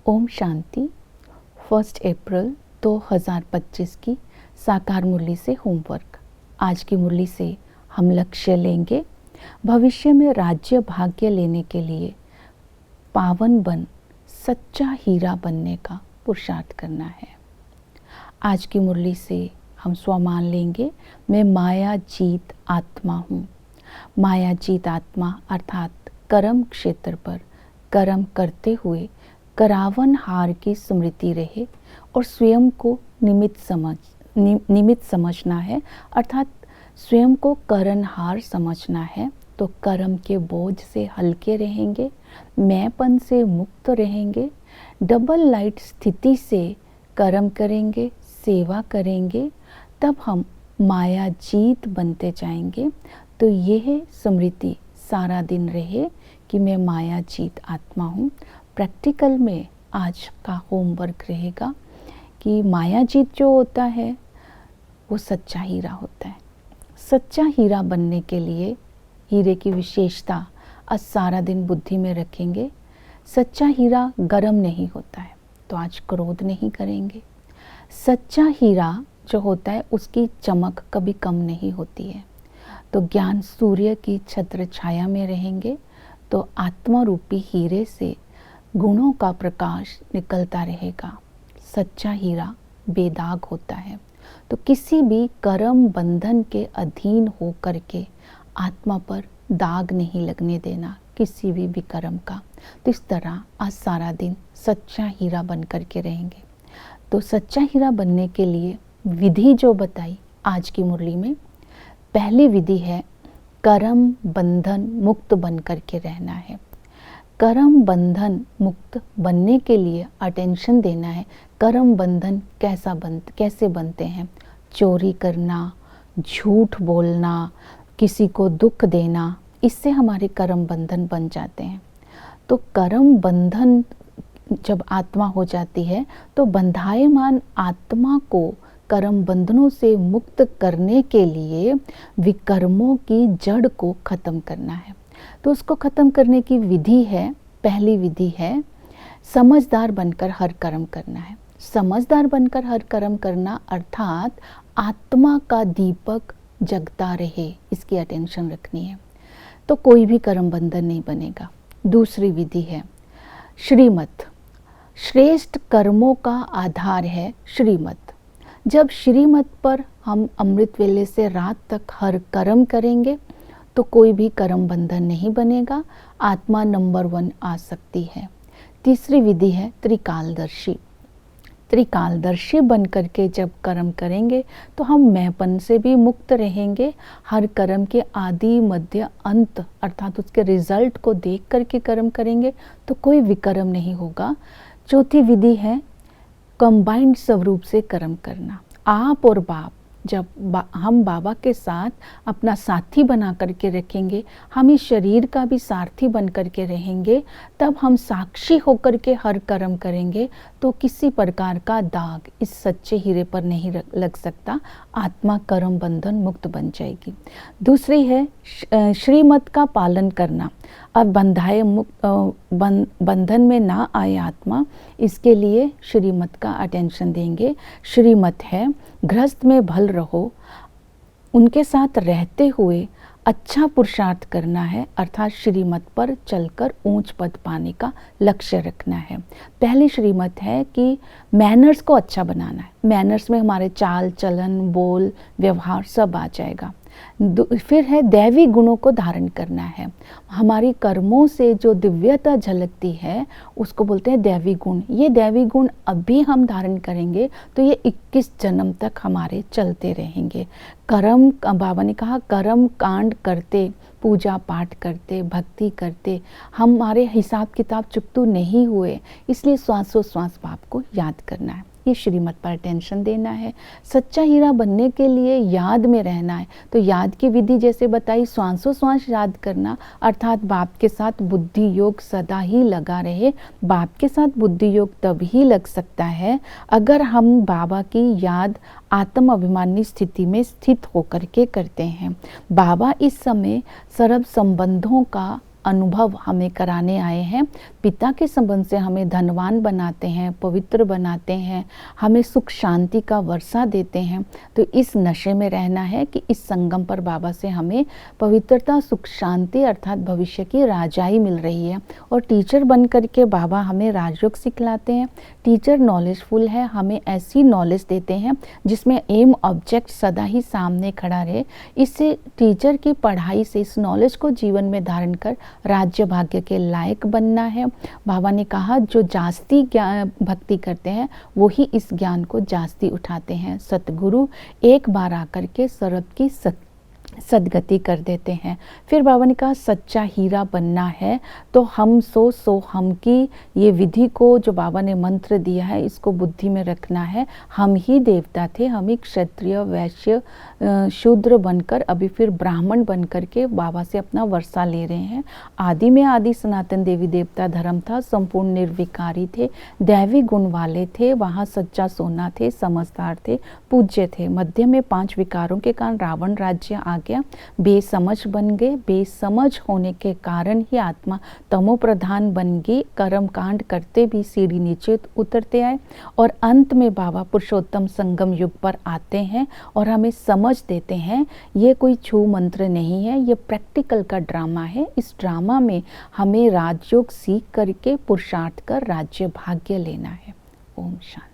ओम शांति। 1 अप्रैल 2025 की साकार मुरली से होमवर्क। आज की मुरली से हम लक्ष्य लेंगे भविष्य में राज्य भाग्य लेने के लिए पावन बन सच्चा हीरा बनने का पुरुषार्थ करना है। आज की मुरली से हम स्वमान लेंगे, मैं माया जीत आत्मा हूँ। माया जीत आत्मा अर्थात कर्म क्षेत्र पर कर्म करते हुए करावन हार की स्मृति रहे और स्वयं को निमित्त समझना है, अर्थात स्वयं को करणहार समझना है। तो कर्म के बोझ से हल्के रहेंगे, मैंपन से मुक्त रहेंगे, डबल लाइट स्थिति से कर्म करेंगे, सेवा करेंगे, तब हम माया जीत बनते जाएंगे। तो यह स्मृति सारा दिन रहे कि मैं माया जीत आत्मा हूँ। प्रैक्टिकल में आज का होमवर्क रहेगा कि माया जीत जो होता है वो सच्चा हीरा होता है। सच्चा हीरा बनने के लिए हीरे की विशेषता आज सारा दिन बुद्धि में रखेंगे। सच्चा हीरा गर्म नहीं होता है, तो आज क्रोध नहीं करेंगे। सच्चा हीरा जो होता है उसकी चमक कभी कम नहीं होती है। तो ज्ञान सूर्य की छत्र छाया में रहेंगे तो आत्मा रूपी हीरे से गुणों का प्रकाश निकलता रहेगा। सच्चा हीरा बेदाग होता है। तो किसी भी कर्म बंधन के अधीन हो करके आत्मा पर दाग नहीं लगने देना किसी भी विकर्म का। तो इस तरह आज सारा दिन सच्चा हीरा बन करके रहेंगे। तो सच्चा हीरा बनने के लिए विधि जो बताई आज की मुरली में, पहली विधि है कर्म बंधन मुक्त बन करके रहना है। कर्म बंधन मुक्त बनने के लिए अटेंशन देना है। कर्म बंधन कैसे बनते हैं? चोरी करना, झूठ बोलना, किसी को दुख देना, इससे हमारे कर्म बंधन बन जाते हैं। तो कर्म बंधन जब आत्मा हो जाती है तो बंधायमान आत्मा को कर्म बंधनों से मुक्त करने के लिए विकर्मों की जड़ को खत्म करना है। तो उसको खत्म करने की विधि है, पहली विधि है समझदार बनकर हर कर्म करना है। समझदार बनकर हर कर्म करना अर्थात आत्मा का दीपक जगता रहे, इसकी अटेंशन रखनी है। तो कोई भी कर्म बंधन नहीं बनेगा। दूसरी विधि है श्रीमत। श्रेष्ठ कर्मों का आधार है श्रीमत। जब श्रीमत पर हम अमृत वेले से रात तक हर कर्म करेंगे तो कोई भी कर्म बंधन नहीं बनेगा। आत्मा नंबर 1 आ सकती है। तीसरी विधि है त्रिकालदर्शी। त्रिकालदर्शी बन करके जब कर्म करेंगे तो हम मैंपन से भी मुक्त रहेंगे। हर कर्म के आदि मध्य अंत अर्थात उसके रिजल्ट को देख करके कर्म करेंगे तो कोई विकर्म नहीं होगा। चौथी विधि है कंबाइंड स्वरूप से कर्म करना। आप और बाप जब हम बाबा के साथ अपना साथी बना करके रखेंगे, हम इस शरीर का भी सारथी बन करके रहेंगे, तब हम साक्षी होकर के हर कर्म करेंगे तो किसी प्रकार का दाग इस सच्चे हीरे पर नहीं लग सकता। आत्मा कर्म बंधन मुक्त बन जाएगी। दूसरी है श्रीमत का पालन करना। अब बंधन में ना आए आत्मा, इसके लिए श्रीमत का अटेंशन देंगे। श्रीमत है गृहस्थ में भल रहो, उनके साथ रहते हुए अच्छा पुरुषार्थ करना है, अर्थात श्रीमत पर चलकर ऊंच पद पाने का लक्ष्य रखना है। पहली श्रीमत है कि मैनर्स को अच्छा बनाना है। मैनर्स में हमारे चाल चलन, बोल, व्यवहार सब आ जाएगा। फिर है दैवी गुणों को धारण करना है। हमारी कर्मों से जो दिव्यता झलकती है उसको बोलते हैं दैवी गुण। ये दैवी गुण अभी हम धारण करेंगे तो ये 21 जन्म तक हमारे चलते रहेंगे। कर्म, बाबा ने कहा कर्म कांड करते, पूजा पाठ करते, भक्ति करते हमारे हिसाब किताब चुकतू नहीं हुए, इसलिए श्वासों श्वास बाप को याद करना है। ये श्रीमत पर अटेंशन देना है। सच्चा हीरा बनने के लिए याद में रहना है। तो याद की विधि जैसे बताई, श्वासों श्वास याद करना, अर्थात बाप के साथ बुद्धि योग सदा ही लगा रहे। बाप के साथ बुद्धि योग तब ही लग सकता है अगर हम बाबा की याद आत्म अभिमानी स्थिति में स्थित होकर के करते हैं। बाबा इस समय सर्व संबंधों का अनुभव हमें कराने आए हैं। पिता के संबंध से हमें धनवान बनाते हैं, पवित्र बनाते हैं, हमें सुख शांति का वर्षा देते हैं। तो इस नशे में रहना है कि इस संगम पर बाबा से हमें पवित्रता, सुख शांति अर्थात भविष्य की राजाई मिल रही है। और टीचर बन करके बाबा हमें राजयोग सिखलाते हैं। टीचर नॉलेजफुल है, हमें ऐसी नॉलेज देते हैं जिसमें एम ऑब्जेक्ट सदा ही सामने खड़ा रहे। इससे टीचर की पढ़ाई से इस नॉलेज को जीवन में धारण कर राज्य भाग्य के लायक बनना है। बाबा ने कहा जो जास्ती ज्ञान भक्ति करते हैं वो ही इस ज्ञान को जास्ती उठाते हैं। सतगुरु एक बार आकर के सर्व की सदगति कर देते हैं। फिर बाबा ने कहा सच्चा हीरा बनना है तो हम सो हम की ये विधि को जो बाबा ने मंत्र दिया है इसको बुद्धि में रखना है। हम ही देवता थे, हम ही क्षत्रिय वैश्य शूद्र बनकर अभी फिर ब्राह्मण बनकर के बाबा से अपना वर्षा ले रहे हैं। आदि में आदि सनातन देवी देवता धर्म था, संपूर्ण निर्विकारी थे, दैवी गुण वाले थे, वहाँ सच्चा सोना थे, समझदार थे, पूज्य थे। मध्य में 5 विकारों के कारण रावण राज्य आ गया, बेसमझ बन गए। बेसमझ होने के कारण ही आत्मा तमो प्रधान बन गई, कर्म कांड करते भी सीढ़ी नीचे उतरते आए। और अंत में बाबा पुरुषोत्तम संगम युग पर आते हैं और हमें समझ देते हैं ये कोई छू मंत्र नहीं है, ये प्रैक्टिकल का ड्रामा है। इस ड्रामा में हमें राजयोग सीख करके पुरुषार्थ कर राज्य भाग्य लेना है। ओम शांति।